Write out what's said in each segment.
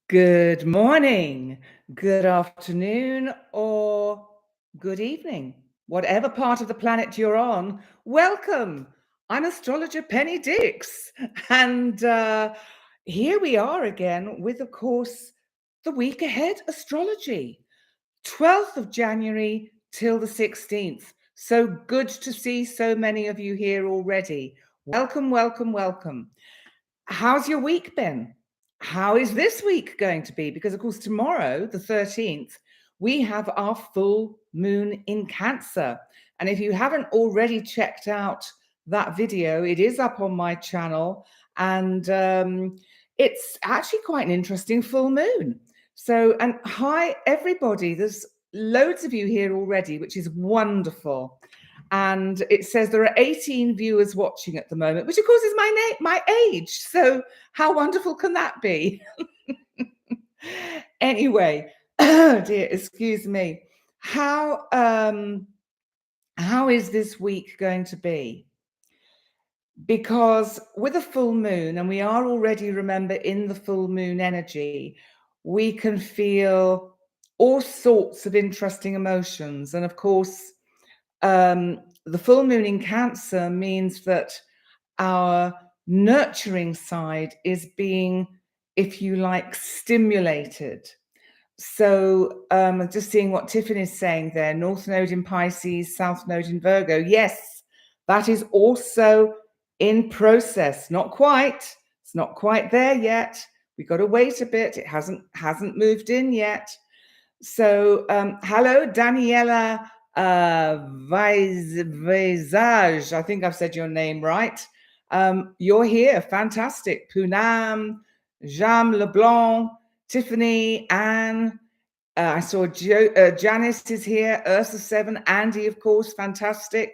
Good morning, good afternoon, or good evening. Whatever part of the planet you're on, welcome. I'm Astrologer Penny Dix, and here we are again with, of course, the week ahead astrology, 12th of January till the 16th. So good to see so many of you here already. Welcome, welcome, welcome. How's your week been? How is this week going to be? Because, of course, tomorrow, the 13th, we have our full moon in Cancer. And if you haven't already checked out that video, it is up on my channel. And it's actually quite an interesting full moon. So, and hi, everybody. There's loads of you here already, which is wonderful. And it says there are 18 viewers watching at the moment, which of course is my age. So how wonderful can that be? Anyway, oh dear, excuse me. How is this week going to be? Because with a full moon, and we are already, remember, in the full moon energy, we can feel all sorts of interesting emotions. And of course, the full moon in Cancer means that our nurturing side is being, if you like, stimulated. So just seeing what Tiffany's saying there, North Node in Pisces, South Node in Virgo. Yes, that is also in process. Not quite. It's not quite there yet. We've got to wait a bit. It hasn't moved in yet. So hello, Daniela Visage. I think I've said your name right. You're here. Fantastic. Poonam, Jam LeBlanc, Tiffany, Anne. I saw Janice is here. Ursa 7. Andy, of course. Fantastic.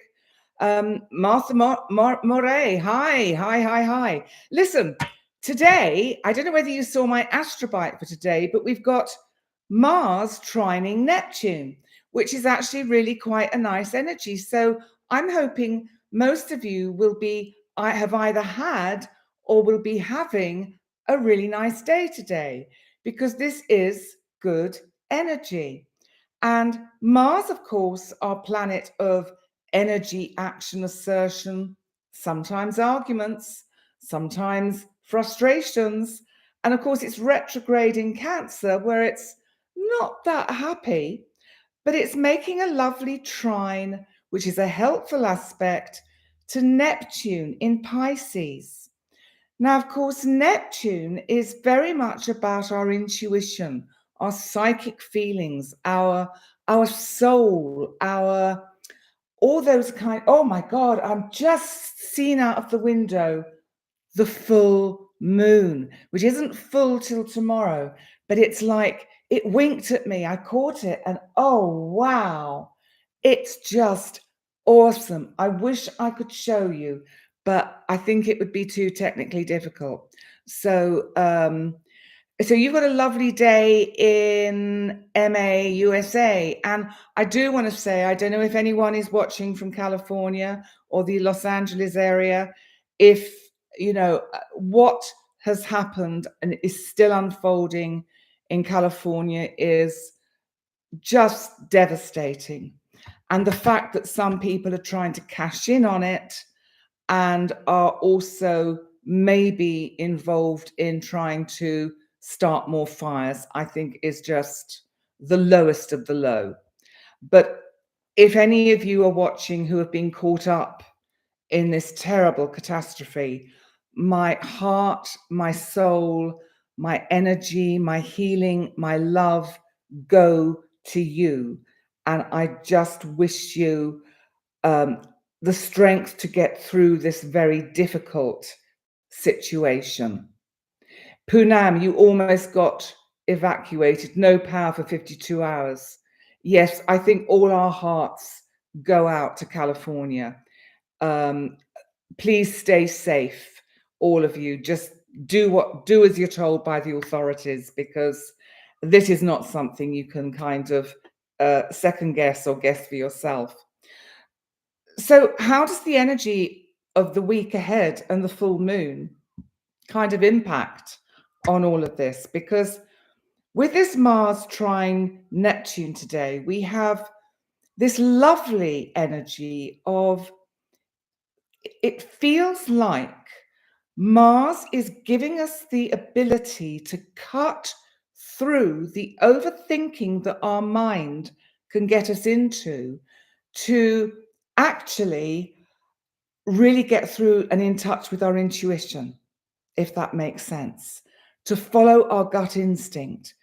Martha Moray. Hi. Listen, today, I don't know whether you saw my astrobite for today, but we've got Mars trining Neptune, which is actually really quite a nice energy. So I'm hoping most of you have either had or will be having a really nice day today, because this is good energy. And Mars, of course, our planet of energy, action, assertion, sometimes arguments, sometimes frustrations. And of course, it's retrograde in Cancer, where it's not that happy, but it's making a lovely trine, which is a helpful aspect to Neptune in Pisces. Now, of course, Neptune is very much about our intuition, our psychic feelings, our soul, all those oh my God, I'm just seeing out of the window the full moon, which isn't full till tomorrow, but it's like it winked at me. I caught it and oh, wow, it's just awesome. I wish I could show you, but I think it would be too technically difficult. So, so you've got a lovely day in MA, USA. And I do want to say, I don't know if anyone is watching from California or the Los Angeles area, if, you know, what has happened and is still unfolding in California is just devastating. And the fact that some people are trying to cash in on it and are also maybe involved in trying to start more fires, I think is just the lowest of the low. But if any of you are watching who have been caught up in this terrible catastrophe, my heart, my soul, my energy, my healing, my love go to you. And I just wish you the strength to get through this very difficult situation. Poonam, you almost got evacuated, no power for 52 hours. Yes, I think all our hearts go out to California. Please stay safe, all of you. Just do as you're told by the authorities, because this is not something you can kind of second guess or guess for yourself. So how does the energy of the week ahead and the full moon kind of impact on all of this? Because with this Mars trine Neptune today, we have this lovely energy of, it feels like Mars is giving us the ability to cut through the overthinking that our mind can get us into, to actually really get through and in touch with our intuition, if that makes sense, to follow our gut instinct.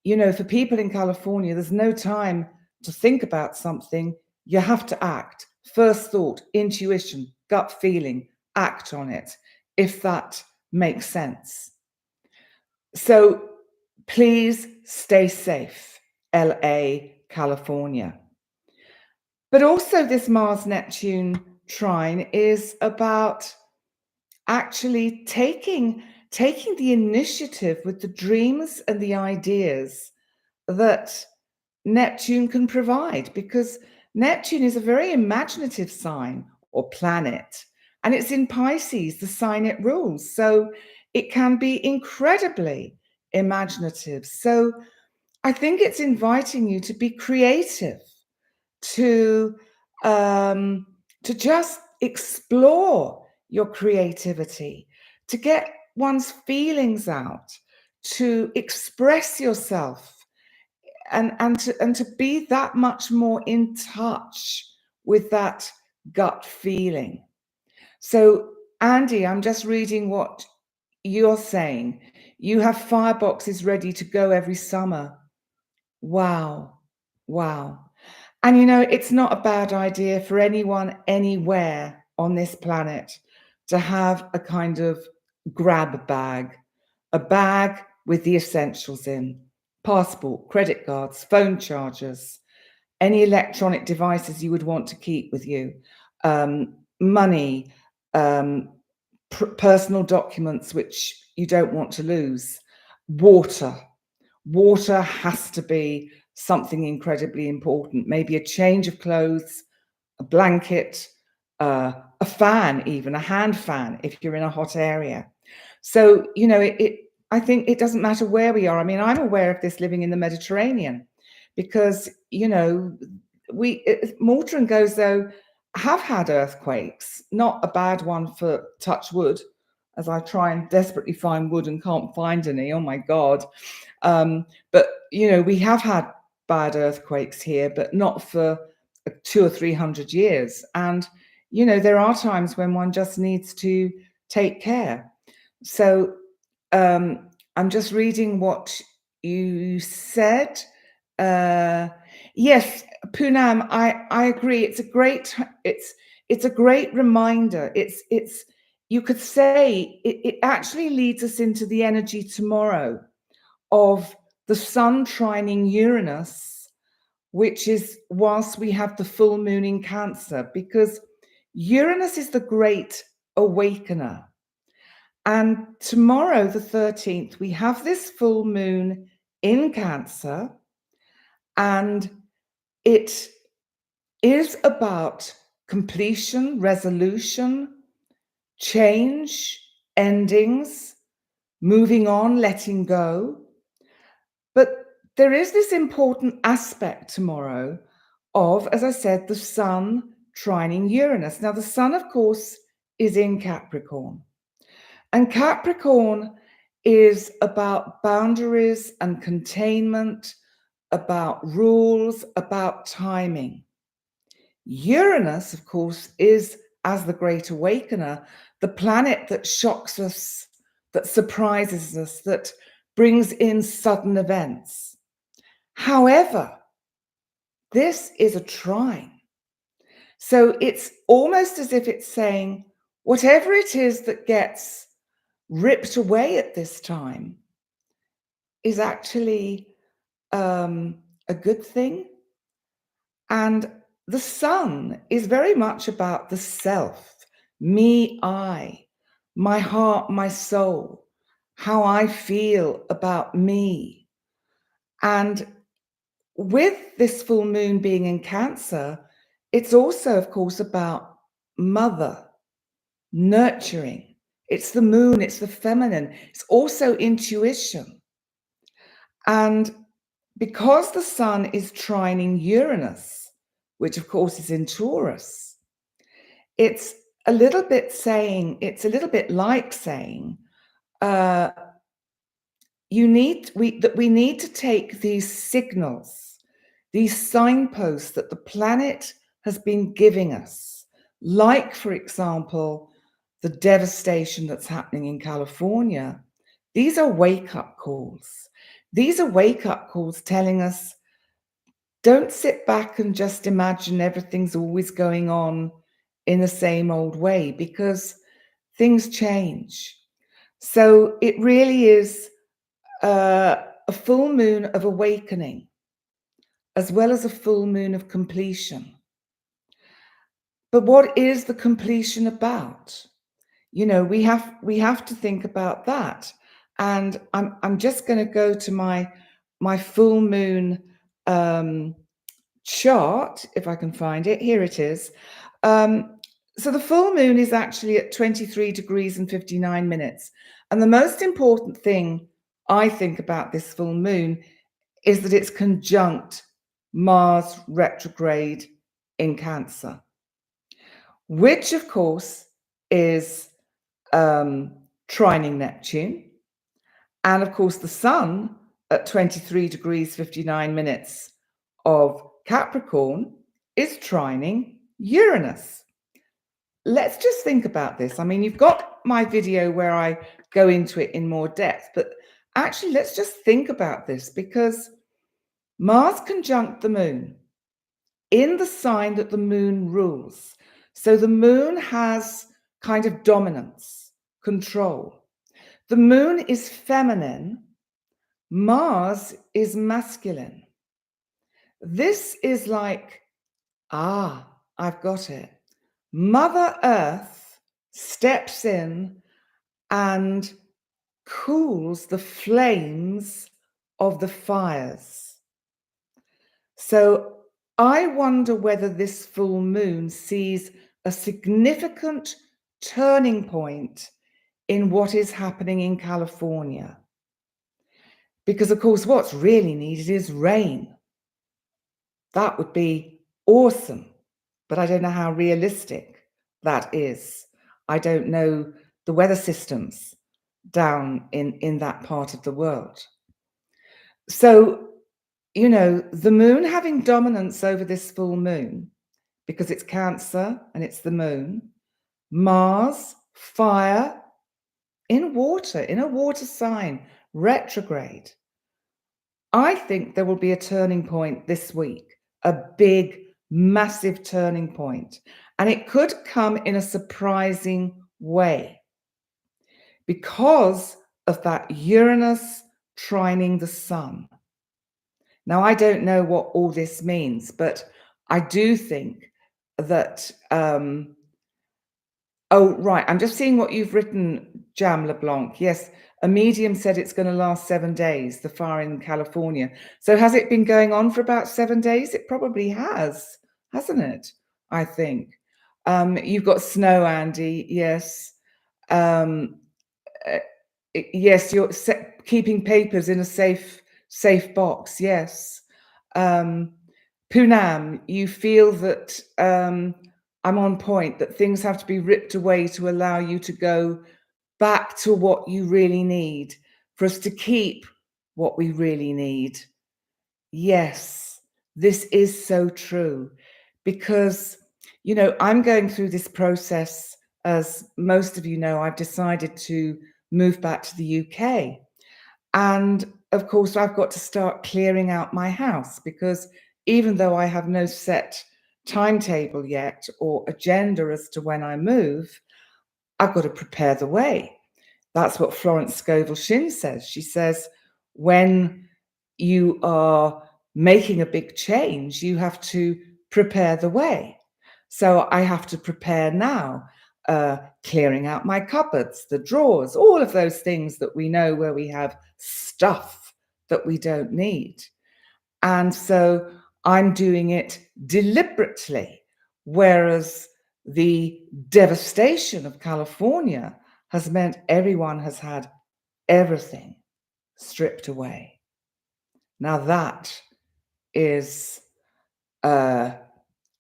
You know, for people in California, there's no time to think about something. You have to act. First thought, intuition, gut feeling, act on it, if that makes sense. So please stay safe, LA, California. But also, this Mars Neptune trine is about actually taking the initiative with the dreams and the ideas that Neptune can provide, because Neptune is a very imaginative sign or planet, and it's in Pisces, the sign it rules. So it can be incredibly imaginative. So I think it's inviting you to be creative, to just explore your creativity, to get one's feelings out, to express yourself, and to be that much more in touch with that gut feeling. So, Andy, I'm just reading what you're saying. You have fireboxes ready to go every summer. Wow. Wow. And you know, it's not a bad idea for anyone anywhere on this planet to have a kind of grab bag, a bag with the essentials in: passport, credit cards, phone chargers, any electronic devices you would want to keep with you, money, personal documents which you don't want to lose, water. Water has to be something incredibly important. Maybe a change of clothes, a blanket, a fan, even a hand fan if you're in a hot area. So, you know, I think it doesn't matter where we are. I mean, I'm aware of this living in the Mediterranean because, you know, Malta and Gozo have had earthquakes, not a bad one for touch wood, as I try and desperately find wood and can't find any. Oh my God. But, you know, we have had bad earthquakes here, but not for 200 or 300 years. And, you know, there are times when one just needs to take care. So I'm just reading what you said. Yes, Poonam, I agree. It's a great reminder. It's you could say it actually leads us into the energy tomorrow of the sun trining Uranus, which is whilst we have the full moon in Cancer, because Uranus is the great awakener. And tomorrow, the 13th, we have this full moon in Cancer, and it is about completion, resolution, change, endings, moving on, letting go. But there is this important aspect tomorrow of, as I said, the sun trining Uranus. Now, the sun, of course, is in Capricorn. And Capricorn is about boundaries and containment, about rules, about timing. Uranus, of course, is, as the Great Awakener, the planet that shocks us, that surprises us, that brings in sudden events. However, this is a trine. So it's almost as if it's saying, whatever it is that gets ripped away at this time is actually a good thing. And the sun is very much about the self, me, I, my heart, my soul, how I feel about me. And with this full moon being in Cancer, it's also, of course, about mother, nurturing. It's the moon, it's the feminine. It's also intuition. And because the sun is trining Uranus, which of course is in Taurus, it's a little bit like saying, uh, we need to take these signals, these signposts that the planet has been giving us, like, for example, the devastation that's happening in California. These are wake-up calls. These are wake-up calls telling us, don't sit back and just imagine everything's always going on in the same old way, because things change. So it really is a full moon of awakening, as well as a full moon of completion. But what is the completion about? You know, we have to think about that. And I'm just going to go to my full moon chart, if I can find it. Here it is. So the full moon is actually at 23 degrees and 59 minutes. And the most important thing I think about this full moon is that it's conjunct Mars retrograde in Cancer, which of course is trining Neptune. And of course the sun at 23 degrees 59 minutes of Capricorn is trining Uranus. Let's just think about this. I mean, you've got my video where I go into it in more depth, but actually let's just think about this, because Mars conjunct the moon in the sign that the moon rules. So the moon has kind of dominance, control. The moon is feminine, Mars is masculine. This is like, I've got it. Mother Earth steps in and cools the flames of the fires. So I wonder whether this full moon sees a significant turning point in what is happening in California. Because, of course, what's really needed is rain. That would be awesome, but I don't know how realistic that is. I don't know the weather systems down in that part of the world. So, you know, the moon having dominance over this full moon, because it's Cancer and it's the moon, Mars, fire, in water, in a water sign, retrograde. I think there will be a turning point this week, a big, massive turning point. And it could come in a surprising way because of that Uranus trining the sun. Now, I don't know what all this means, but I do think that, oh, right, I'm just seeing what you've written, Jam LeBlanc. Yes, a medium said it's going to last 7 days, the fire in California. So has it been going on for about 7 days? It probably has, hasn't it? I think. You've got snow, Andy. Yes. Yes, you're keeping papers in a safe box. Yes. Poonam, you feel that I'm on point, that things have to be ripped away to allow you to go back to what you really need, for us to keep what we really need. Yes, this is so true, because, you know, I'm going through this process. As most of you know, I've decided to move back to the UK. And of course, I've got to start clearing out my house, because even though I have no set timetable yet or agenda as to when I move, I've got to prepare the way. That's what Florence Scovel Shinn says. She says, when you are making a big change, you have to prepare the way. So I have to prepare now, clearing out my cupboards, the drawers, all of those things that we know where we have stuff that we don't need. And so I'm doing it deliberately, whereas the devastation of California has meant everyone has had everything stripped away. Now that is, there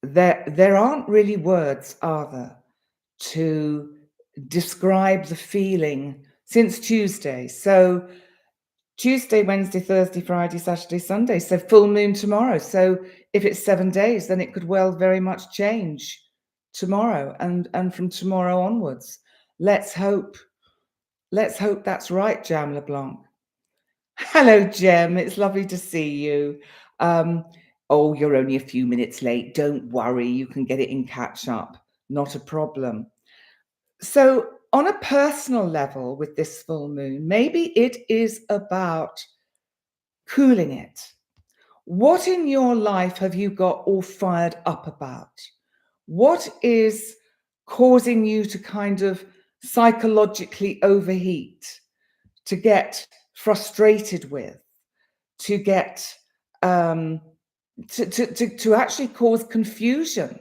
aren't really words, are there, to describe the feeling since Tuesday. So Tuesday, Wednesday, Thursday, Friday, Saturday, Sunday. So full moon tomorrow. So if it's 7 days, then it could well very much change tomorrow and from tomorrow onwards. Let's hope. Let's hope that's right, Jam LeBlanc. Hello, Jem. It's lovely to see you. Oh, you're only a few minutes late. Don't worry. You can get it in catch up. Not a problem. So, on a personal level with this full moon, maybe it is about cooling it. What in your life have you got all fired up about? What is causing you to kind of psychologically overheat, to get frustrated with, to get to actually cause confusion,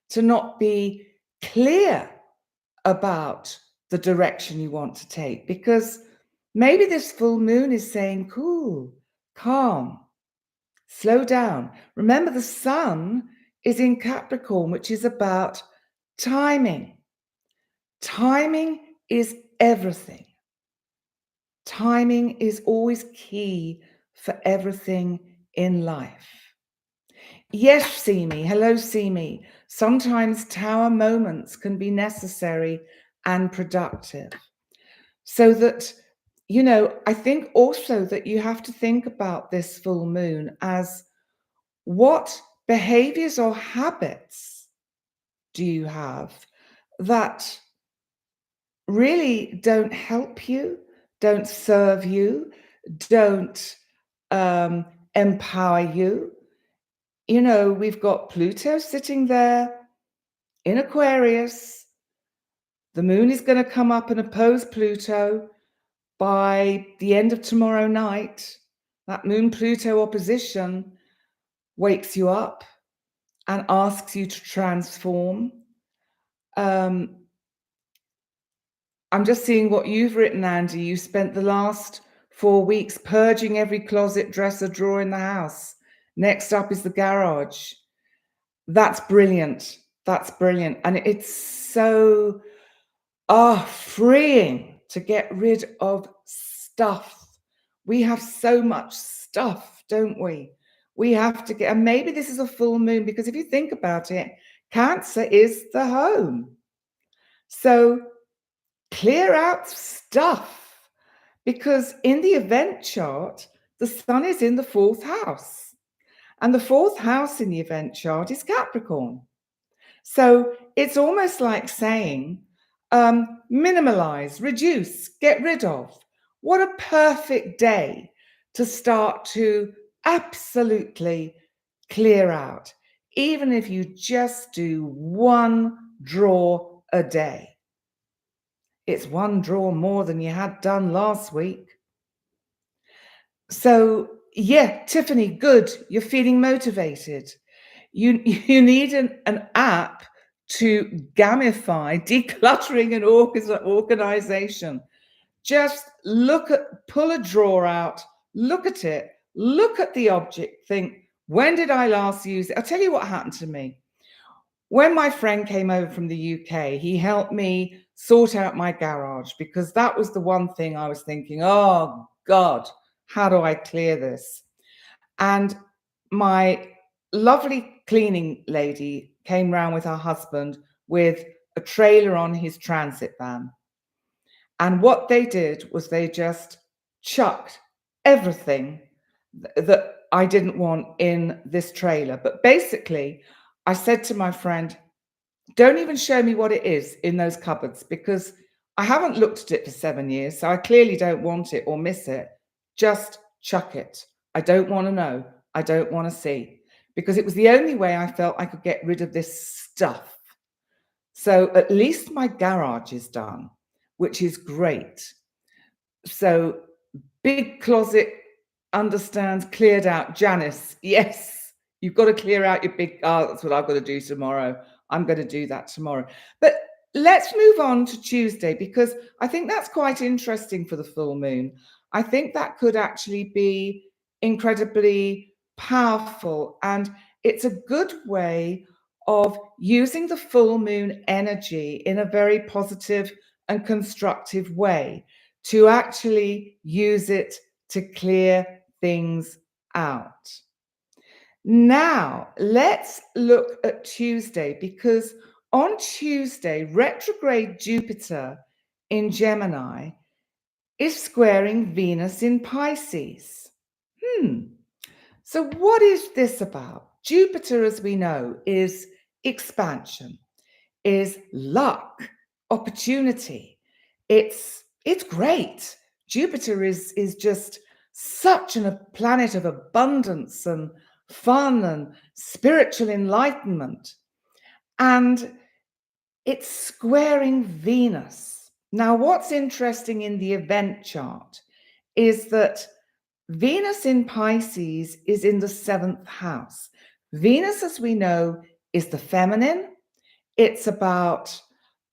to not be clear about the direction you want to take? Because maybe this full moon is saying, cool, calm, slow down. Remember, the sun is in Capricorn, which is about timing. Timing is everything. Timing is always key for everything in life. Yes, Simi. Hello, Simi. Sometimes tower moments can be necessary and productive. So that, I think also that you have to think about this full moon as what behaviors or habits do you have that really don't help you, don't serve you, don't empower you? We've got Pluto sitting there in Aquarius. The moon is going to come up and oppose Pluto by the end of tomorrow night. That moon-Pluto opposition wakes you up and asks you to transform. I'm just seeing what you've written, Andy. You spent the last 4 weeks purging every closet, dresser, drawer in the house. Next up is the garage. That's brilliant. That's brilliant. And it's so freeing to get rid of stuff. We have so much stuff, don't we? We have to get, and maybe this is a full moon, because if you think about it, Cancer is the home. So clear out stuff, because in the event chart, the sun is in the 4th house. And the 4th house in the event chart is Capricorn. So it's almost like saying, minimalize, reduce, get rid of. What a perfect day to start to absolutely clear out, even if you just do 1 drawer a day. It's 1 drawer more than you had done last week. So, yeah, Tiffany, good. You're feeling motivated. You need an app to gamify decluttering and organization. Just pull a drawer out, look at it, look at the object, think, when did I last use it? I'll tell you what happened to me. When my friend came over from the UK, he helped me sort out my garage, because that was the one thing I was thinking, oh God, how do I clear this? And my lovely cleaning lady came round with her husband with a trailer on his transit van. And what they did was they just chucked everything that I didn't want in this trailer. But basically, I said to my friend, don't even show me what it is in those cupboards, because I haven't looked at it for 7 years, so I clearly don't want it or miss it. Just chuck it. I don't want to know. I don't want to see, because it was the only way I felt I could get rid of this stuff. So at least my garage is done, which is great. So big closet understands, cleared out. Janice, yes, you've got to clear out your big, that's what I've got to do tomorrow. I'm going to do that tomorrow. But let's move on to Tuesday, because I think that's quite interesting for the full moon. I think that could actually be incredibly powerful, and it's a good way of using the full moon energy in a very positive and constructive way to actually use it to clear things out. Now, let's look at Tuesday, because on Tuesday, retrograde Jupiter in Gemini is squaring Venus in Pisces. So what is this about? Jupiter, as we know, is expansion, is luck, opportunity. It's great. Jupiter is just such a planet of abundance and fun and spiritual enlightenment. And it's squaring Venus. Now, what's interesting in the event chart is that Venus in Pisces is in the 7th house. Venus, as we know, is the feminine. It's about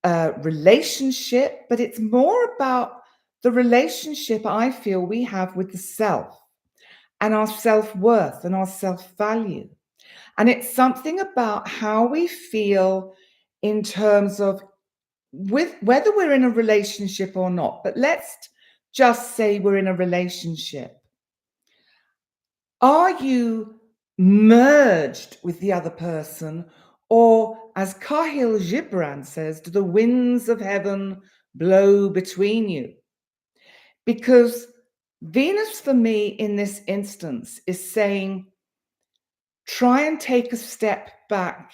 relationship, but it's more about the relationship I feel we have with the self and our self-worth and our self-value. And it's something about how we feel in terms of with whether we're in a relationship or not. But let's just say we're in a relationship. Are you merged with the other person, or, as Kahil Gibran says, do the winds of heaven blow between you? Because Venus, for me, in this instance, is saying, try and take a step back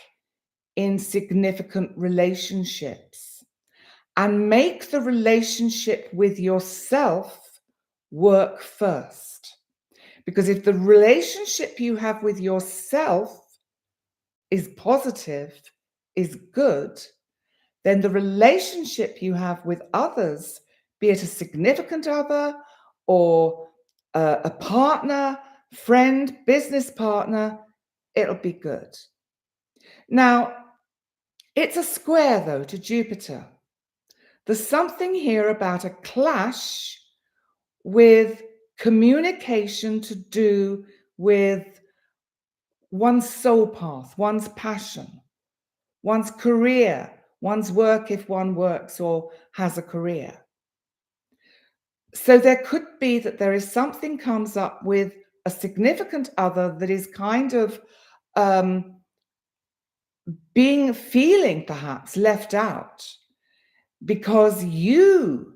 in significant relationships and make the relationship with yourself work first. Because if the relationship you have with yourself is positive, is good, then the relationship you have with others, be it a significant other or a partner, friend, business partner, it'll be good. Now, it's a square, though, to Jupiter. There's something here about a clash with communication to do with one's soul path, one's passion, one's career, one's work if one works or has a career. So there could be that there is something comes up with a significant other that is kind of feeling perhaps left out because you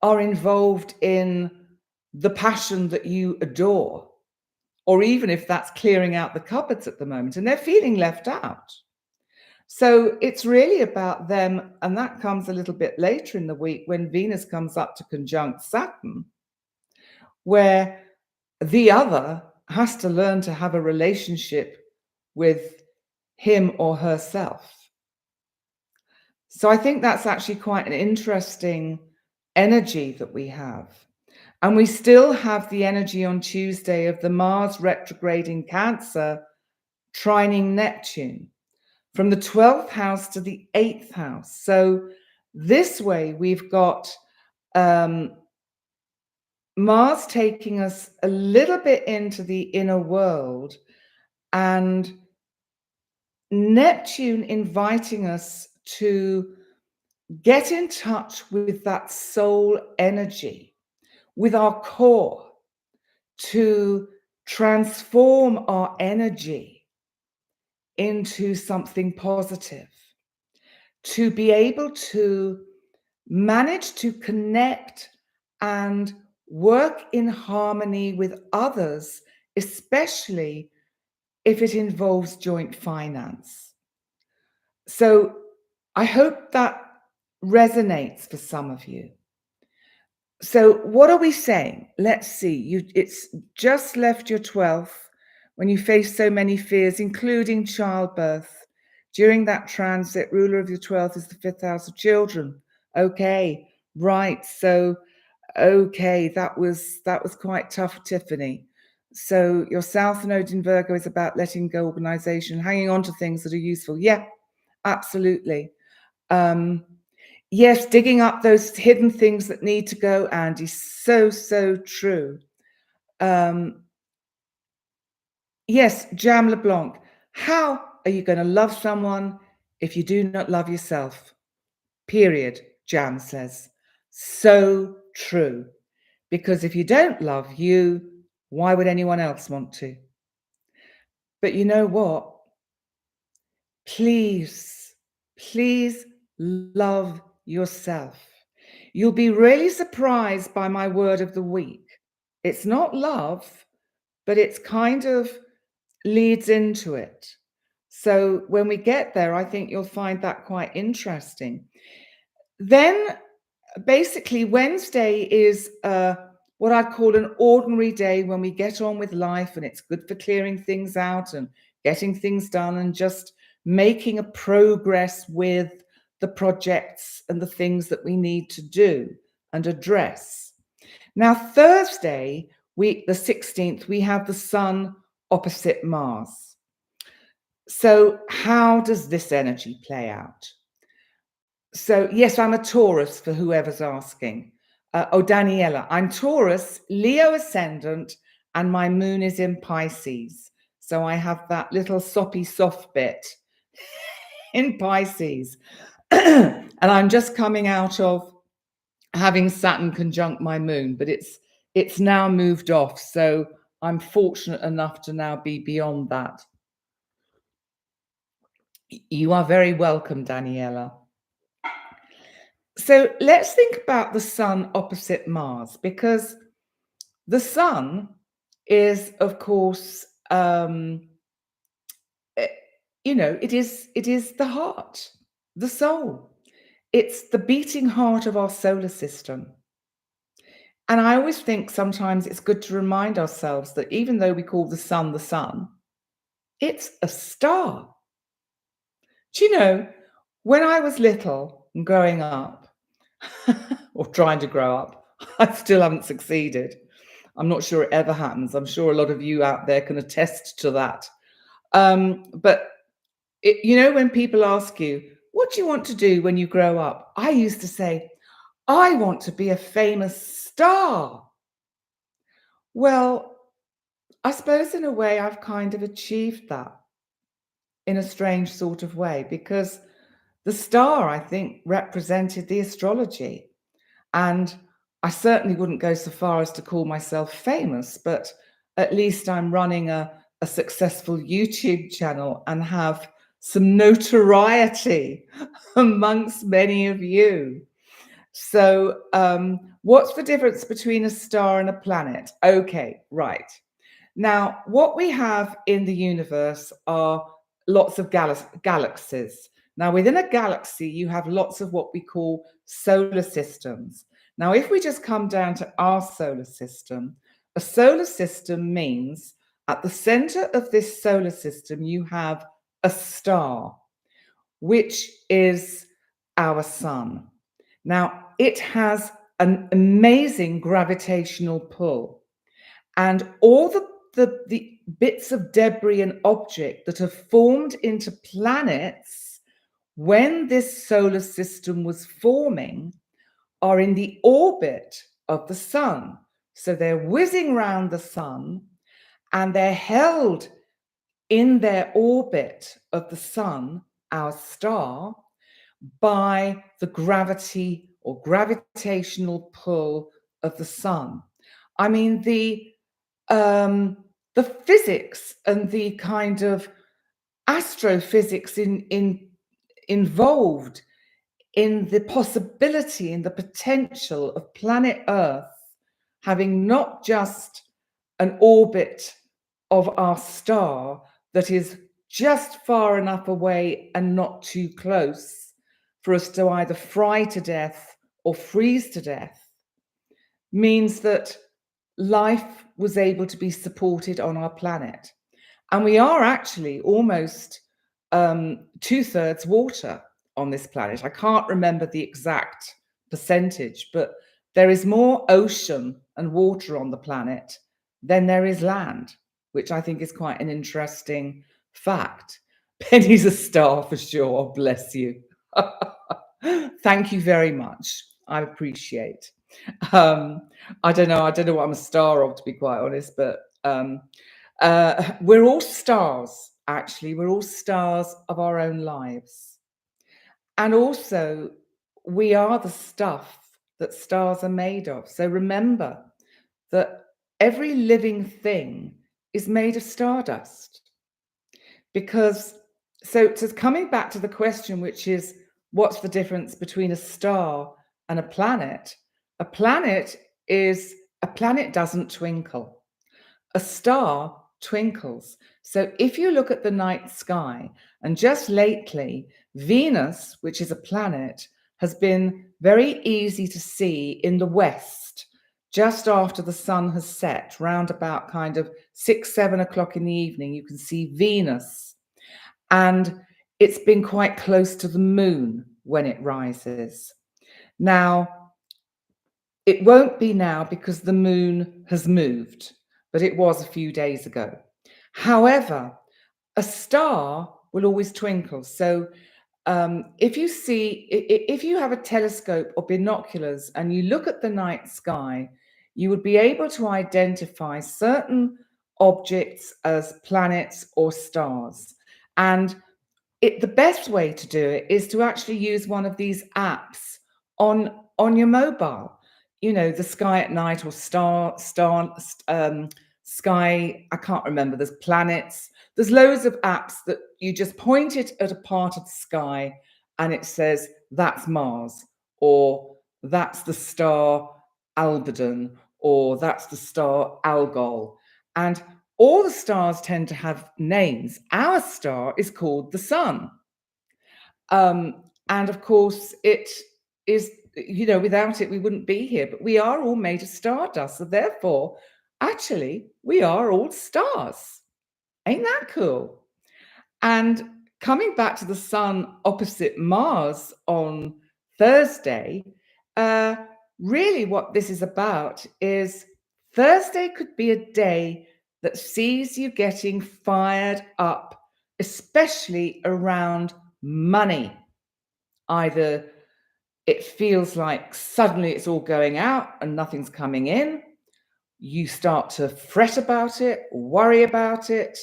are involved in the passion that you adore, or even if that's clearing out the cupboards at the moment, and they're feeling left out. So it's really about them, and that comes a little bit later in the week when Venus comes up to conjunct Saturn, where the other has to learn to have a relationship with him or herself. So I think that's actually quite an interesting energy that we have. And we still have the energy on Tuesday of the Mars retrograde in Cancer trining Neptune from the 12th house to the 8th house. So this way we've got Mars taking us a little bit into the inner world and Neptune inviting us to get in touch with that soul energy, with our core, to transform our energy into something positive, to be able to manage to connect and work in harmony with others, especially if it involves joint finance. So I hope that resonates for some of you. So what are we saying? Let's see. It's just left your 12th when you face so many fears, including childbirth. During that transit, ruler of your 12th is the 5th house of children. Okay, right. So, okay, that was quite tough, Tiffany. So your South Node in Virgo is about letting go, organization, hanging on to things that are useful. Yeah, absolutely. Yes, digging up those hidden things that need to go, Andy. So, so true. Yes, Jam LeBlanc. How are you going to love someone if you do not love yourself? Period, Jam says. So true. Because if you don't love you, why would anyone else want to? But you know what? Please, please love yourself. You'll be really surprised by my word of the week. It's not love, but it's kind of leads into it. So when we get there, I think you'll find that quite interesting. Then basically, Wednesday is what I'd call an ordinary day when we get on with life, and it's good for clearing things out and getting things done and just making a progress with the projects and the things that we need to do and address. Now, Thursday, the 16th, we have the Sun opposite Mars. So how does this energy play out? So, yes, I'm a Taurus for whoever's asking. Daniela, I'm Taurus, Leo ascendant, and my moon is in Pisces. So I have that little soppy soft bit in Pisces. And I'm just coming out of having Saturn conjunct my moon, but it's now moved off. So I'm fortunate enough to now be beyond that. You are very welcome, Daniela. So let's think about the Sun opposite Mars, because the Sun is, of course, it is the heart, the soul. It's the beating heart of our solar system. And I always think sometimes it's good to remind ourselves that even though we call the sun, it's a star. Do you know, when I was little and growing up, or trying to grow up, I still haven't succeeded. I'm not sure it ever happens. I'm sure a lot of you out there can attest to that. But when people ask you, what do you want to do when you grow up? I used to say, I want to be a famous star. Well, I suppose in a way I've kind of achieved that in a strange sort of way, because the star, I think, represented the astrology. And I certainly wouldn't go so far as to call myself famous, but at least I'm running a successful YouTube channel and have some notoriety amongst many of you. So what's the difference between a star and a planet? Okay, right. Now, what we have in the universe are lots of galaxies. Now, within a galaxy, you have lots of what we call solar systems. Now, if we just come down to our solar system, a solar system means at the center of this solar system, you have a star, which is our sun. Now, it has an amazing gravitational pull, and all the bits of debris and object that have formed into planets when this solar system was forming are in the orbit of the sun. So they're whizzing around the sun and they're held in their orbit of the sun, our star, by the gravity or gravitational pull of the sun. I mean, the physics and the kind of astrophysics involved in the possibility and the potential of planet Earth having not just an orbit of our star that is just far enough away and not too close for us to either fry to death or freeze to death, means that life was able to be supported on our planet. And we are actually almost 2/3 water on this planet. I can't remember the exact percentage, but there is more ocean and water on the planet than there is land, which I think is quite an interesting fact. Penny's a star for sure. Bless you. Thank you very much. I appreciate. I don't know what I'm a star of, to be quite honest, but We're all stars, actually. We're all stars of our own lives. And also, we are the stuff that stars are made of. So remember that every living thing is made of stardust. Because, so coming back to the question, which is, what's the difference between a star and a planet? A planet doesn't twinkle. A star twinkles. So if you look at the night sky, and just lately, Venus, which is a planet, has been very easy to see in the west, just after the sun has set, round about kind of 6-7 o'clock in the evening, you can see Venus. And it's been quite close to the moon when it rises. Now, it won't be now because the moon has moved, but it was a few days ago. However, a star will always twinkle. So if you have a telescope or binoculars and you look at the night sky, you would be able to identify certain objects as planets or stars. And the best way to do it is to actually use one of these apps on your mobile. You know, the Sky at Night or Sky, I can't remember, there's planets. There's loads of apps that you just point it at a part of the sky and it says, that's Mars, or that's the star Aldebaran, or that's the star Algol. And all the stars tend to have names. Our star is called the sun. And of course, it is, you know, without it, we wouldn't be here, but we are all made of stardust. So therefore, actually, we are all stars. Ain't that cool? And coming back to the sun opposite Mars on Thursday, really what this is about is Thursday could be a day that sees you getting fired up, especially around money. Either it feels like suddenly it's all going out and nothing's coming in. You start to fret about it, worry about it.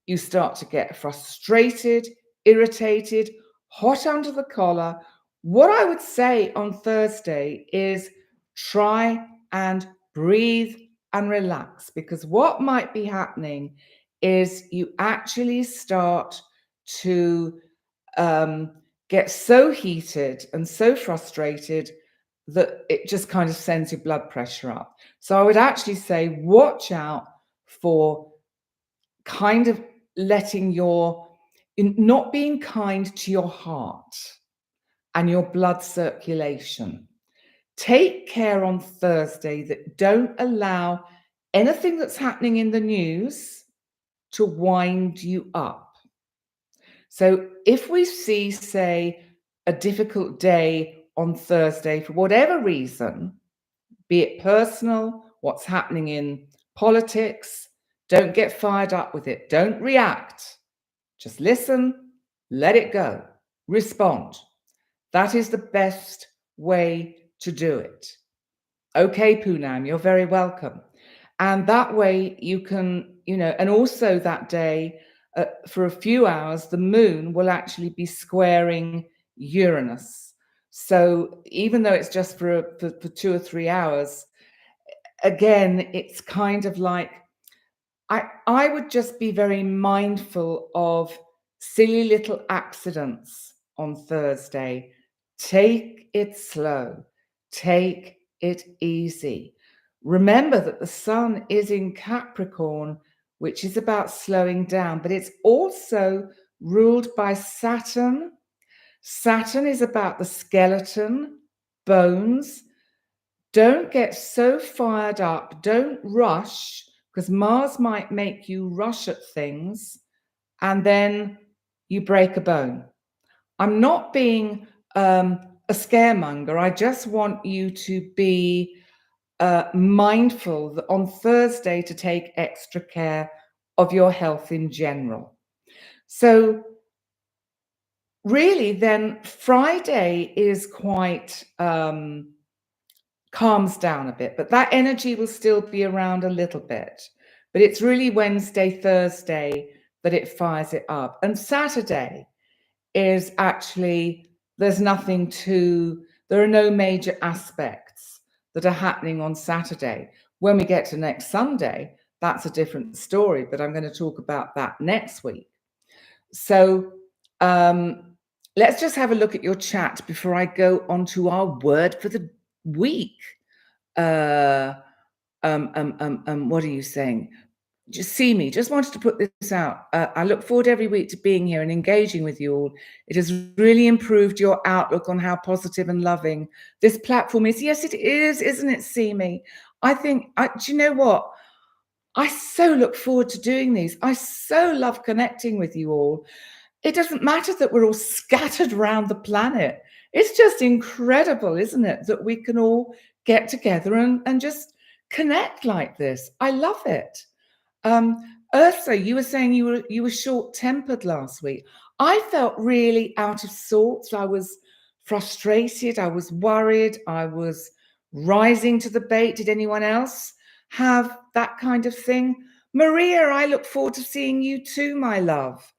You start to get frustrated, irritated, hot under the collar. What I would say on Thursday is try and breathe and relax, because what might be happening is you actually start to get so heated and so frustrated that it just kind of sends your blood pressure up. So I would actually say, watch out for kind of not being kind to your heart and your blood circulation. Take care on Thursday that don't allow anything that's happening in the news to wind you up. So if we see, say, a difficult day on Thursday for whatever reason, be it personal, what's happening in politics, don't get fired up with it. Don't react. Just listen, let it go, respond. That is the best way to do it. Okay, Poonam, you're very welcome. And that way you can, you know, and also that day, for a few hours, the moon will actually be squaring Uranus. So even though it's just for 2 or 3 hours, again, it's kind of like, I would just be very mindful of silly little accidents on Thursday. Take it slow. Take it easy. Remember that the sun is in Capricorn, which is about slowing down, but it's also ruled by Saturn. Saturn is about the skeleton, bones. Don't get so fired up. Don't rush, because Mars might make you rush at things and then you break a bone. I'm not being a scaremonger. I just want you to be mindful that on Thursday to take extra care of your health in general. So really then Friday is quite calms down a bit, but that energy will still be around a little bit. but it's really Wednesday, Thursday that it fires it up. And Saturday is actually, there are no major aspects that are happening on Saturday. When we get to next Sunday, that's a different story, but I'm going to talk about that next week. So let's just have a look at your chat before I go on to our word for the week. What are you saying? Just see me. Just wanted to put this out. I look forward every week to being here and engaging with you all. It has really improved your outlook on how positive and loving this platform is. Yes, it is, isn't it? See me. I think, do you know what? I so look forward to doing these. I so love connecting with you all. It doesn't matter that we're all scattered around the planet. It's just incredible, isn't it, that we can all get together and just connect like this. I love it. Ursa, you were saying you were short-tempered last week. I felt really out of sorts. I was frustrated. I was worried. I was rising to the bait. Did anyone else have that kind of thing? Maria, I look forward to seeing you too, my love.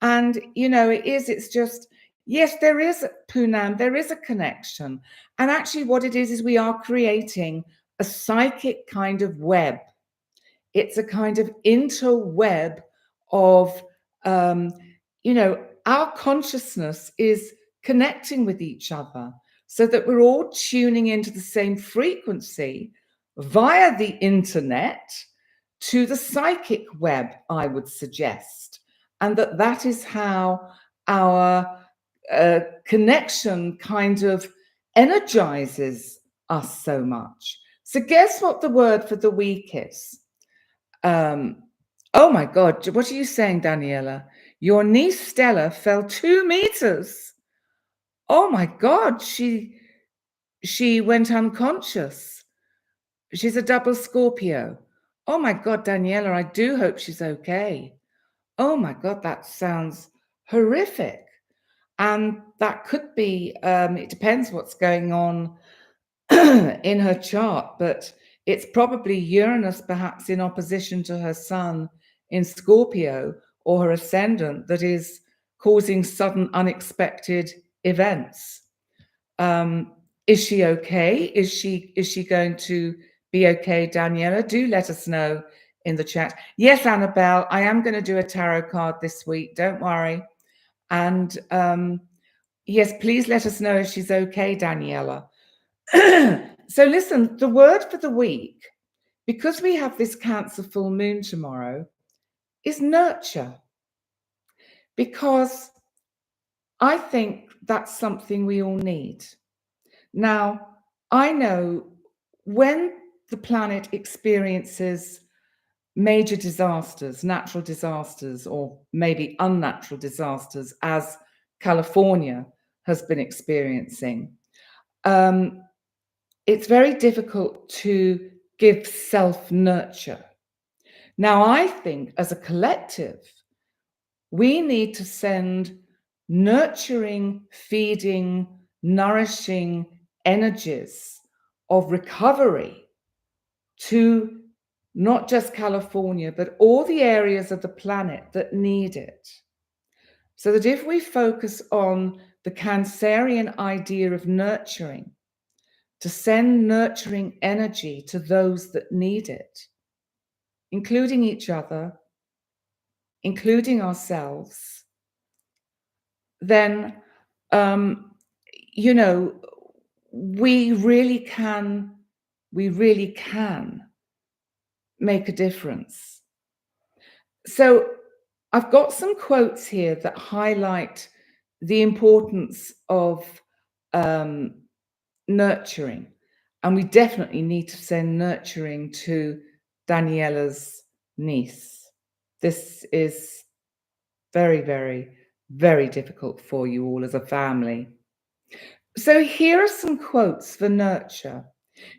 And, it's just, yes, there is, Poonam, there is a connection. And actually what it is we are creating a psychic kind of web. It's a kind of interweb of, our consciousness is connecting with each other so that we're all tuning into the same frequency via the internet to the psychic web, I would suggest. And that is how our connection kind of energizes us so much. So guess what the word for the week is? Oh my God, what are you saying, Daniela? Your niece Stella fell 2 meters. Oh my God, she went unconscious. She's a double Scorpio. Oh my God, Daniela, I do hope she's okay. Oh my God, that sounds horrific. And that could be, it depends what's going on in her chart, but it's probably Uranus perhaps in opposition to her sun in Scorpio or her ascendant that is causing sudden unexpected events. Is she okay? Is she going to be okay, Daniela? Do let us know in the chat. Yes, Annabelle, I am going to do a tarot card this week. Don't worry. And yes, please let us know if she's okay, Daniela. So listen, the word for the week, because we have this Cancer full moon tomorrow, is nurture. Because I think that's something we all need. Now, I know when the planet experiences major disasters, natural disasters, or maybe unnatural disasters, as California has been experiencing, it's very difficult to give self-nurture. Now, I think as a collective, we need to send nurturing, feeding, nourishing energies of recovery to not just California, but all the areas of the planet that need it. So that if we focus on the Cancerian idea of nurturing, to send nurturing energy to those that need it, including each other, including ourselves, then, we really can make a difference. So I've got some quotes here that highlight the importance of nurturing. And we definitely need to send nurturing to Daniela's niece. This is very, very, very difficult for you all as a family. So here are some quotes for nurture.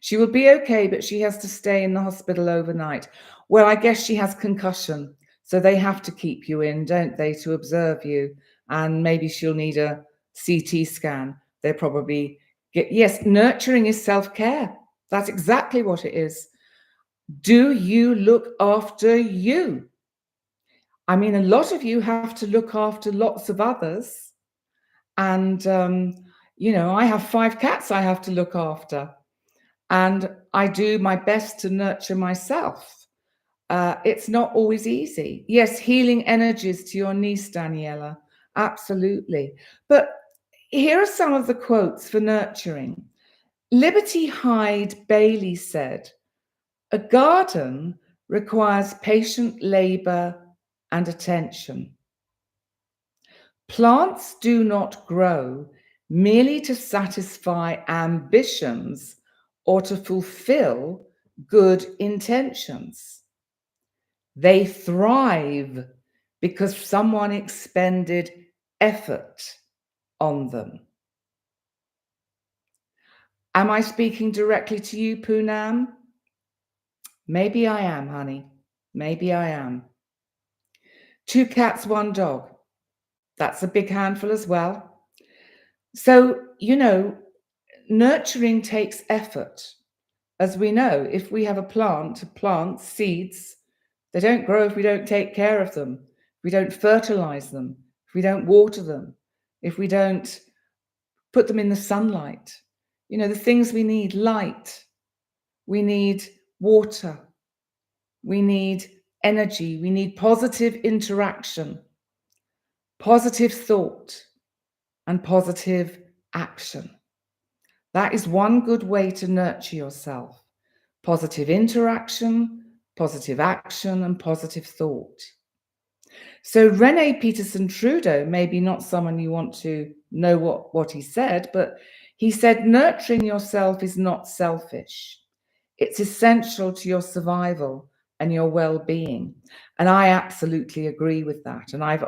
She will be okay, but she has to stay in the hospital overnight. Well, I guess she has concussion, so they have to keep you in, don't they, to observe you? And maybe she'll need a CT scan. They're probably, yes, nurturing is self-care. That's exactly what it is. Do you look after you? I mean, a lot of you have to look after lots of others. And, I have 5 cats I have to look after. And I do my best to nurture myself. It's not always easy. Yes, healing energies to your niece, Daniela. Absolutely. But here are some of the quotes for nurturing. Liberty Hyde Bailey said, "A garden requires patient labor and attention. Plants do not grow merely to satisfy ambitions or to fulfill good intentions. They thrive because someone expended effort on them." Am I speaking directly to you, Poonam? Maybe I am, honey. Maybe I am. 2 cats, 1 dog. That's a big handful as well. So, nurturing takes effort. As we know, if we have a plant, plants, seeds, they don't grow if we don't take care of them, if we don't fertilize them, if we don't water them, if we don't put them in the sunlight. The things we need: light, we need water, we need energy, we need positive interaction, positive thought, and positive action. That is one good way to nurture yourself. Positive interaction, positive action, and positive thought. So Rene Peterson Trudeau, maybe not someone you want to know what he said, but he said, nurturing yourself is not selfish. It's essential to your survival and your well-being. And I absolutely agree with that. And I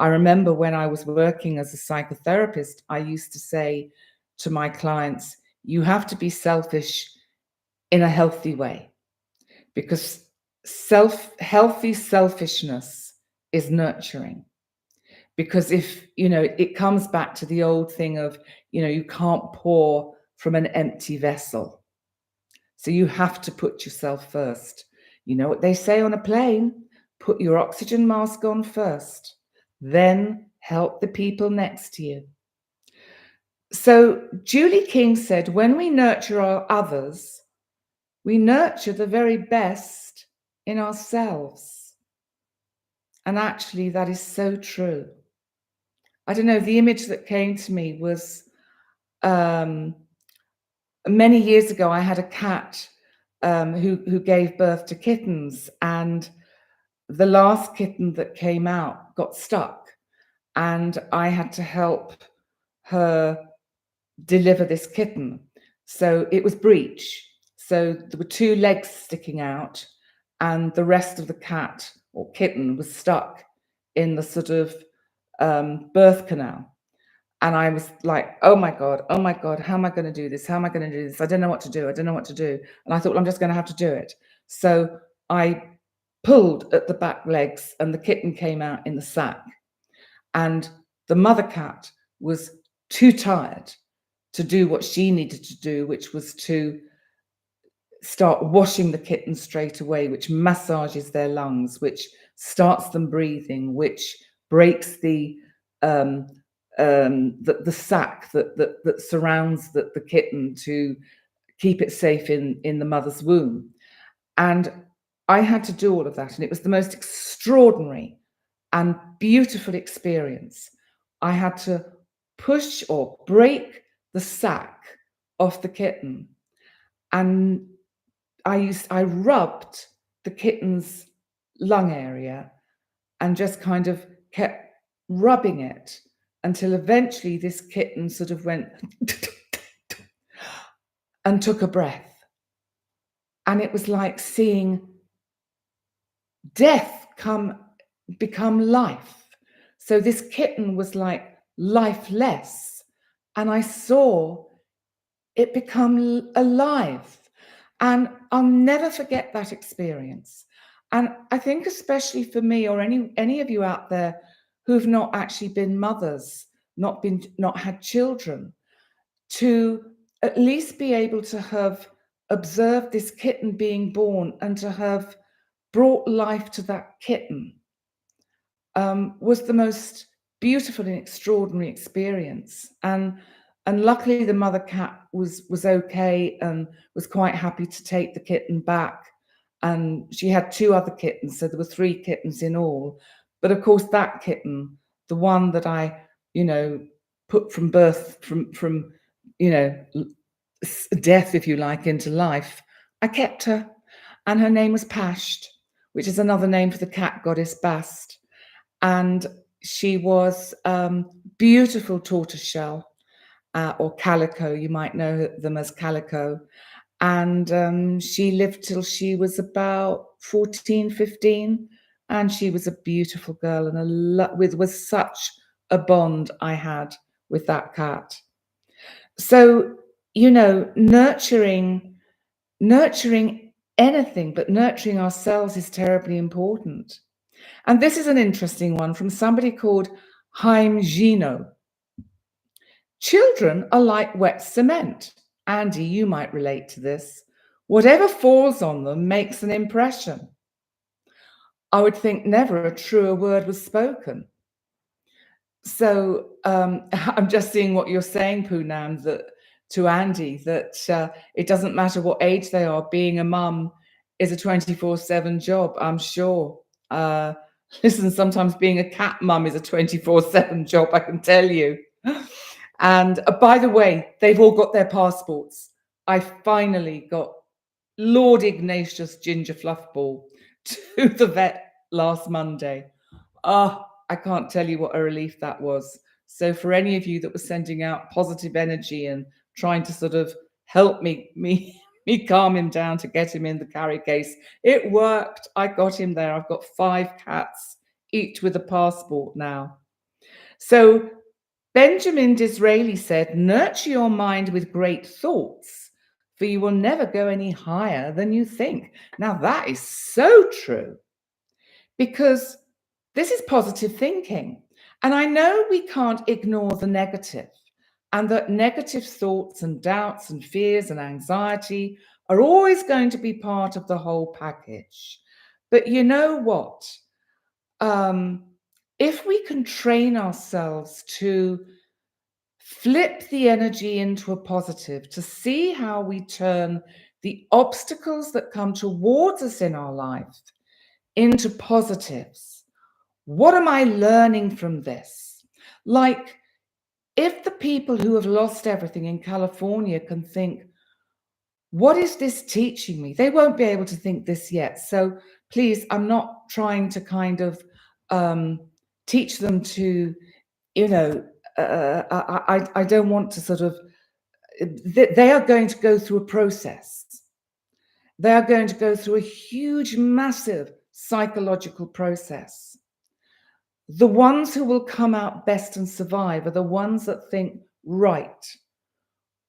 remember when I was working as a psychotherapist, I used to say to my clients, you have to be selfish in a healthy way, because healthy selfishness is nurturing. Because if, it comes back to the old thing of, you can't pour from an empty vessel. So you have to put yourself first. You know what they say on a plane? Put your oxygen mask on first, then help the people next to you. So Julie King said, when we nurture our others, we nurture the very best in ourselves. And actually, that is so true. I don't know, the image that came to me was many years ago, I had a cat who gave birth to kittens, and the last kitten that came out got stuck, and I had to help her deliver this kitten. So it was breech. So there were 2 legs sticking out, and the rest of the cat or kitten was stuck in the sort of birth canal. And I was like, oh my God, how am I going to do this? How am I going to do this? I don't know what to do. And I thought, well, I'm just going to have to do it. So I pulled at the back legs and the kitten came out in the sack. And the mother cat was too tired to do what she needed to do, which was to start washing the kitten straight away, which massages their lungs, which starts them breathing, which breaks the sack that surrounds the kitten to keep it safe in the mother's womb. And I had to do all of that, and it was the most extraordinary and beautiful experience. I had to push or break the sack off the kitten, and I rubbed the kitten's lung area and just kind of kept rubbing it until eventually this kitten sort of went and took a breath. And it was like seeing death become life. So this kitten was like lifeless, and I saw it become alive. And I'll never forget that experience. And I think especially for me, or any of you out there who've not actually been mothers, not had children, to at least be able to have observed this kitten being born and to have brought life to that kitten was the most beautiful and extraordinary experience. And luckily the mother cat was okay and was quite happy to take the kitten back. And she had 2 other kittens, so there were 3 kittens in all. But of course, that kitten, the one that I, put from birth, from death, if you like, into life, I kept her, and her name was Pasht, which is another name for the cat goddess Bast. And she was beautiful tortoiseshell or calico. You might know them as calico. And she lived till she was about 14, 15. And she was a beautiful girl, and with such a bond I had with that cat. So, nurturing anything, but nurturing ourselves is terribly important. And this is an interesting one from somebody called Haim Gino. Children are like wet cement. Andy, you might relate to this. Whatever falls on them makes an impression. I would think never a truer word was spoken. So I'm just seeing what you're saying, Poonam, that to Andy, that it doesn't matter what age they are, being a mum is a 24/7 job, I'm sure. Listen, sometimes being a cat mum is a 24/7 job, I can tell you. And by the way, they've all got their passports. I finally got Lord Ignatius Ginger Fluffball to the vet last Monday. I can't tell you what a relief that was. So for any of you that were sending out positive energy and trying to sort of help me calm him down to get him in the carry case, it worked. I got him there. I've got 5 cats, each with a passport now. So Benjamin Disraeli said, nurture your mind with great thoughts, for you will never go any higher than you think. Now that is so true, because this is positive thinking. And I know we can't ignore the negative, and that negative thoughts and doubts and fears and anxiety are always going to be part of the whole package. But you know what? If we can train ourselves to flip the energy into a positive, to see how we turn the obstacles that come towards us in our life into positives. What am I learning from this? Like, if the people who have lost everything in California can think, what is this teaching me? They won't be able to think this yet. So please, I'm not trying to kind of teach them to, I don't want to sort of, they are going to go through a process. They are going to go through a huge, massive psychological process. The ones who will come out best and survive are the ones that think, right,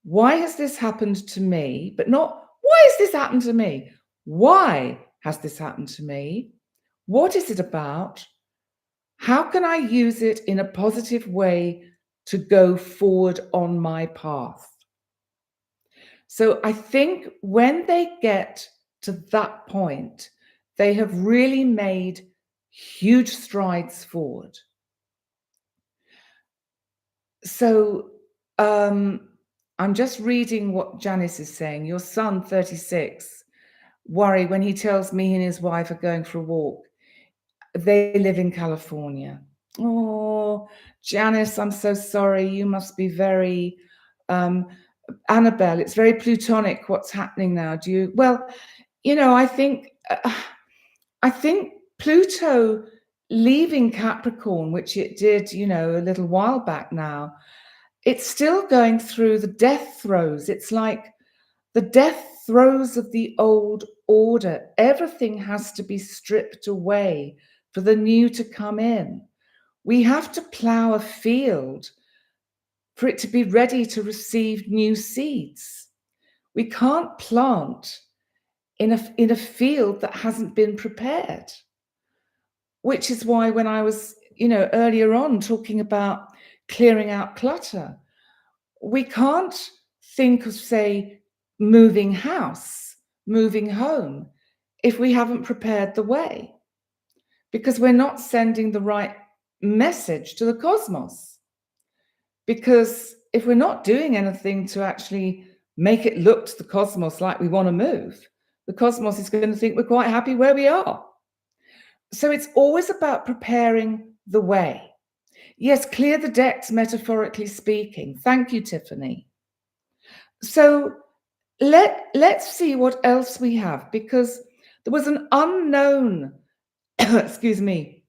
why has this happened to me? But not, why has this happened to me? Why has this happened to me? What is it about? How can I use it in a positive way to go forward on my path? So I think when they get to that point, they have really made huge strides forward. So I'm just reading what Janice is saying. Your son, 36, worry when he tells me and his wife are going for a walk. They live in California. Oh, Janice, I'm so sorry. You must be very, Annabelle, it's very plutonic what's happening now. Do you, well, I think Pluto leaving Capricorn, which it did, a little while back now, it's still going through the death throes. It's like the death throes of the old order. Everything has to be stripped away for the new to come in. We have to plow a field for it to be ready to receive new seeds. We can't plant in a field that hasn't been prepared, which is why when I was, earlier on talking about clearing out clutter, we can't think of, say, moving house, moving home, if we haven't prepared the way, because we're not sending the right message to the cosmos. Because if we're not doing anything to actually make it look to the cosmos like we want to move, the cosmos is going to think we're quite happy where we are. So it's always about preparing the way. Yes, clear the decks, metaphorically speaking. Thank you, Tiffany. So let's see what else we have, because there was an unknown, excuse me,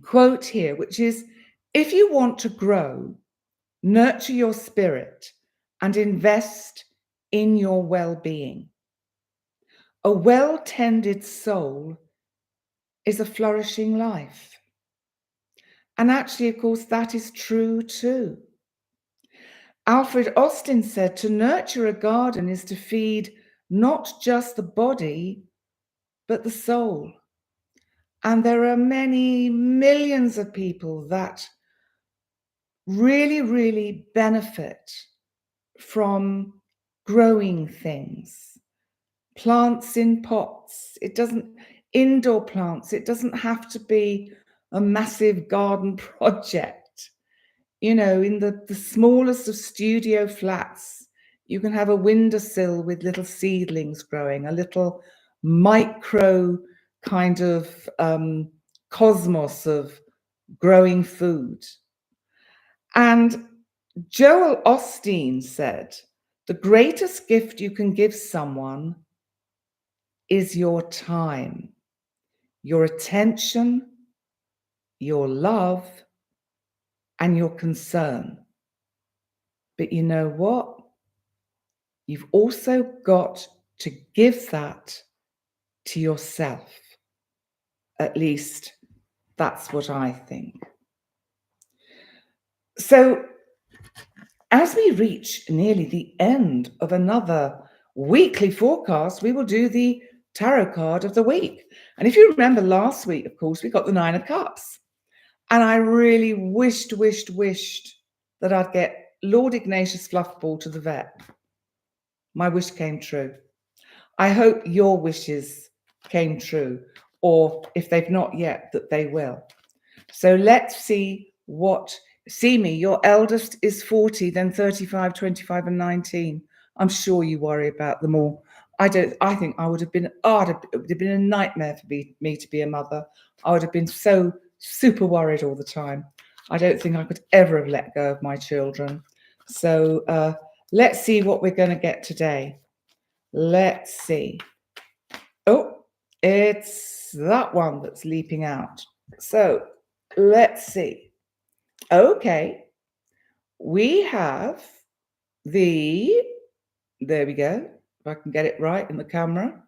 quote here, which is, if you want to grow, nurture your spirit and invest in your well-being. A well-tended soul is a flourishing life. And actually, of course, that is true too. Alfred Austin said, to nurture a garden is to feed not just the body, but the soul. And there are many millions of people that really, really benefit from growing things. Plants in pots. Indoor plants. It doesn't have to be a massive garden project. You know, in the smallest of studio flats, you can have a windowsill with little seedlings growing, a little micro kind of cosmos of growing food. And Joel Osteen said, the greatest gift you can give someone is your time, your attention, your love, and your concern. But you know what? You've also got to give that to yourself. At least that's what I think. So as we reach nearly the end of another weekly forecast, we will do the tarot card of the week. And if you remember last week, of course, we got the Nine of Cups. And I really wished that I'd get Lord Ignatius Fluffball to the vet. My wish came true. I hope your wishes came true, or if they've not yet, that they will. So let's see me, your eldest is 40, then 35, 25, and 19. I'm sure you worry about them all. I think I would have been, it would have been a nightmare for me to be a mother. I would have been so super worried all the time. I don't think I could ever have let go of my children. So let's see what we're going to get today. Let's see. Oh, it's that one that's leaping out. So let's see. Okay. We have there we go. If I can get it right in the camera.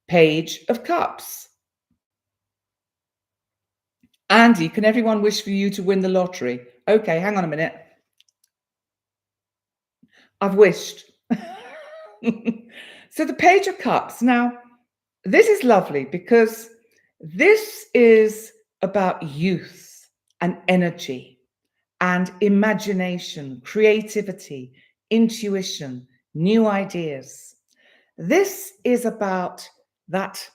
Page of Cups. Andy, can everyone wish for you to win the lottery? Okay, hang on a minute. I've wished. So the Page of Cups. Now, this is lovely because this is about youth and energy and imagination, creativity, intuition, new ideas. This is about that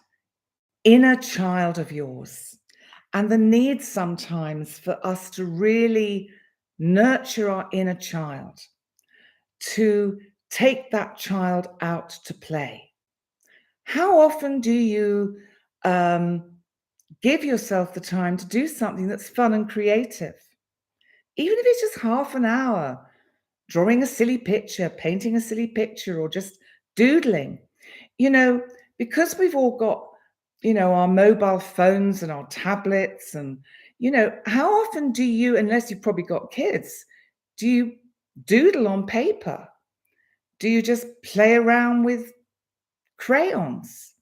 inner child of yours and the need sometimes for us to really nurture our inner child, to take that child out to play. How often do you give yourself the time to do something that's fun and creative? Even if it's just half an hour, drawing a silly picture, painting a silly picture, or just doodling. You know, because we've all got, our mobile phones and our tablets and, how often do you, unless you've probably got kids, do you doodle on paper? Do you just play around with crayons?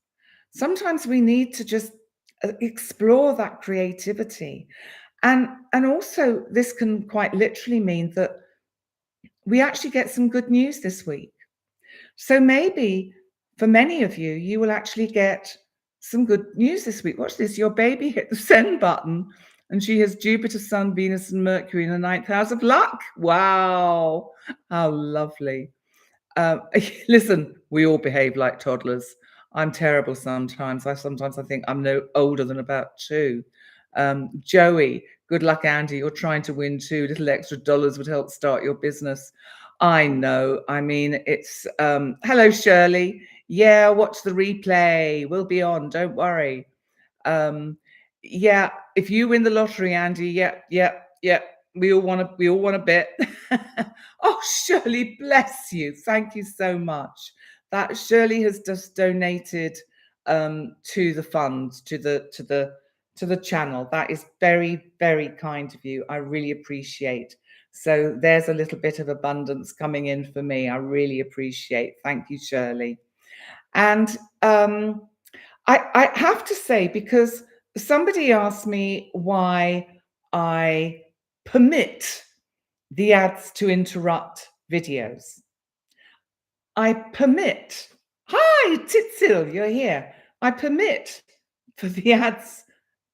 Sometimes we need to just explore that creativity. And also this can quite literally mean that we actually get some good news this week. So maybe for many of you, you will actually get some good news this week. Watch this. Your baby hit the send button and she has Jupiter, Sun, Venus, and Mercury in the 9th house of luck. Wow. How lovely. Listen, we all behave like toddlers. I'm terrible sometimes. I think I'm no older than about 2. Joey, good luck, Andy. You're trying to win 2 little extra dollars would help start your business. I know. I mean, it's hello, Shirley. Yeah, watch the replay. We'll be on. Don't worry. Um, yeah, if you win the lottery, Andy, yeah, yeah, yeah. We all want a bit. Oh, Shirley, bless you. Thank you so much. That Shirley has just donated to the fund, to the channel. That is very, very kind of you. I really appreciate. So there's a little bit of abundance coming in for me. I really appreciate. Thank you, Shirley. And I have to say, because somebody asked me why I permit the ads to interrupt videos. I permit. Hi, Titsil, you're here. I permit for the ads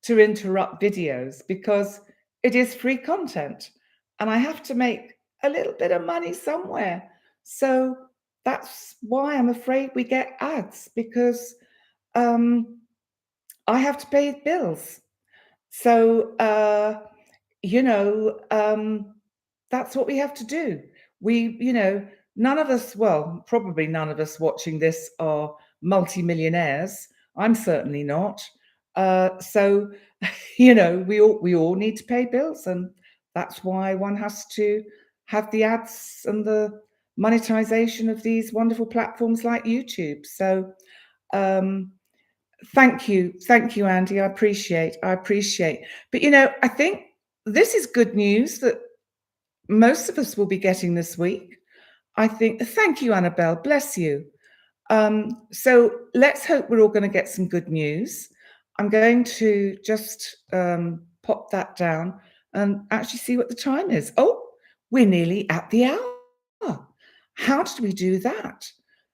to interrupt videos because it is free content and I have to make a little bit of money somewhere. So that's why I'm afraid we get ads, because um, I have to pay bills. So, you know, that's what we have to do. None of us, well, probably none of us watching this are multimillionaires. I'm certainly not. So, we all need to pay bills, and that's why one has to have the ads and the monetization of these wonderful platforms like YouTube. So, um, thank you, Andy. I appreciate. But I think this is good news that most of us will be getting this week. I think. Thank you, Annabelle. Bless you. So let's hope we're all going to get some good news. I'm going to just pop that down and actually see what the time is. Oh, we're nearly at the hour. How did we do that?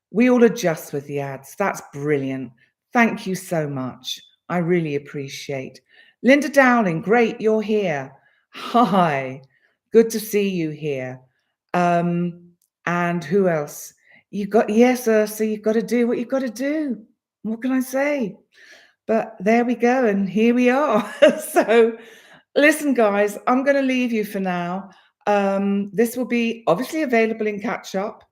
We all adjust with the ads. That's brilliant. Thank you so much. I really appreciate. Linda Dowling, great, you're here. Hi, good to see you here. And who else? Yes, Ursa, you've got to do what you've got to do. What can I say? But there we go, and here we are. So, listen, guys, I'm going to leave you for now. This will be obviously available in catch up.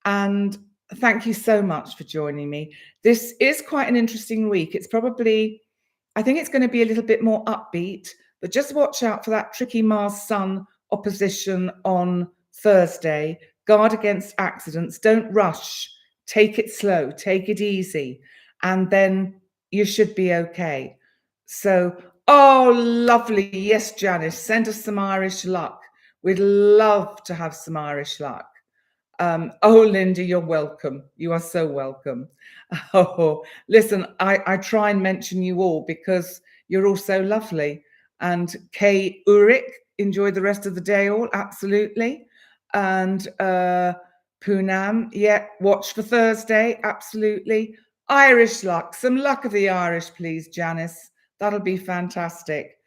And thank you so much for joining me. This is quite an interesting week. I think it's going to be a little bit more upbeat, but just watch out for that tricky Mars Sun opposition on Thursday. Guard against accidents. Don't rush. Take it slow. Take it easy. And then you should be okay. So, oh, lovely. Yes, Janice, send us some Irish luck. We'd love to have some Irish luck. Oh, Linda, you're welcome. You are so welcome. Oh, listen, I try and mention you all because you're all so lovely. And Kay Ulrich, enjoy the rest of the day all, absolutely. And Poonam, yeah, watch for Thursday, absolutely. Irish luck, some luck of the Irish, please, Janice. That'll be fantastic.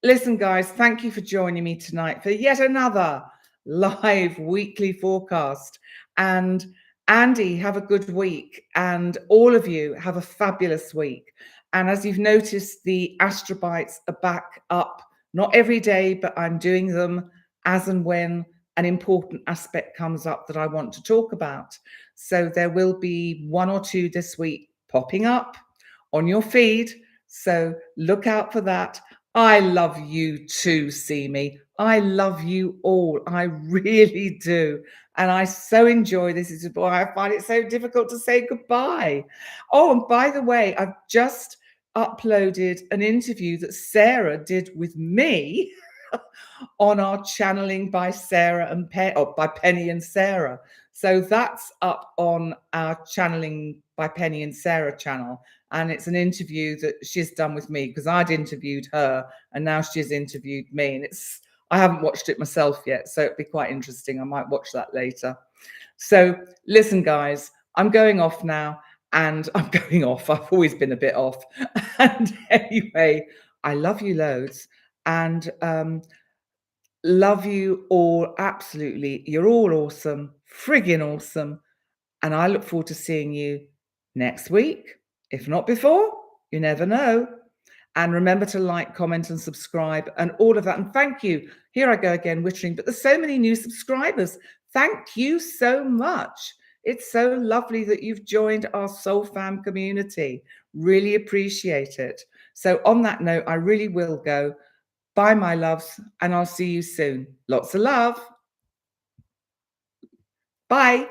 Listen, guys, thank you for joining me tonight for yet another live weekly forecast. And Andy, have a good week. And all of you have a fabulous week. And as you've noticed, the Astrobites are back up, not every day, but I'm doing them as and when an important aspect comes up that I want to talk about. So there will be 1 or 2 this week popping up on your feed. So look out for that. I love you too, Simi. I love you all. I really do. And I so enjoy this. Is why I find it so difficult to say goodbye. Oh, and by the way, I've just uploaded an interview that Sarah did with me on our channeling by Sarah and by Penny and Sarah. So that's up on our channeling by Penny and Sarah channel. And it's an interview that she's done with me because I'd interviewed her and now she's interviewed me. And I haven't watched it myself yet, so it'd be quite interesting. I might watch that later. So listen, guys, I'm going off now, and I'm going off. I've always been a bit off. And anyway, I love you loads, and love you all absolutely. You're all awesome, friggin' awesome. And I look forward to seeing you next week. If not before, you never know. And remember to like, comment, and subscribe, and all of that. And thank you. Here I go again, wittering, but there's so many new subscribers. Thank you so much. It's so lovely that you've joined our Soul Fam community. Really appreciate it. So on that note, I really will go. Bye, my loves, and I'll see you soon. Lots of love. Bye.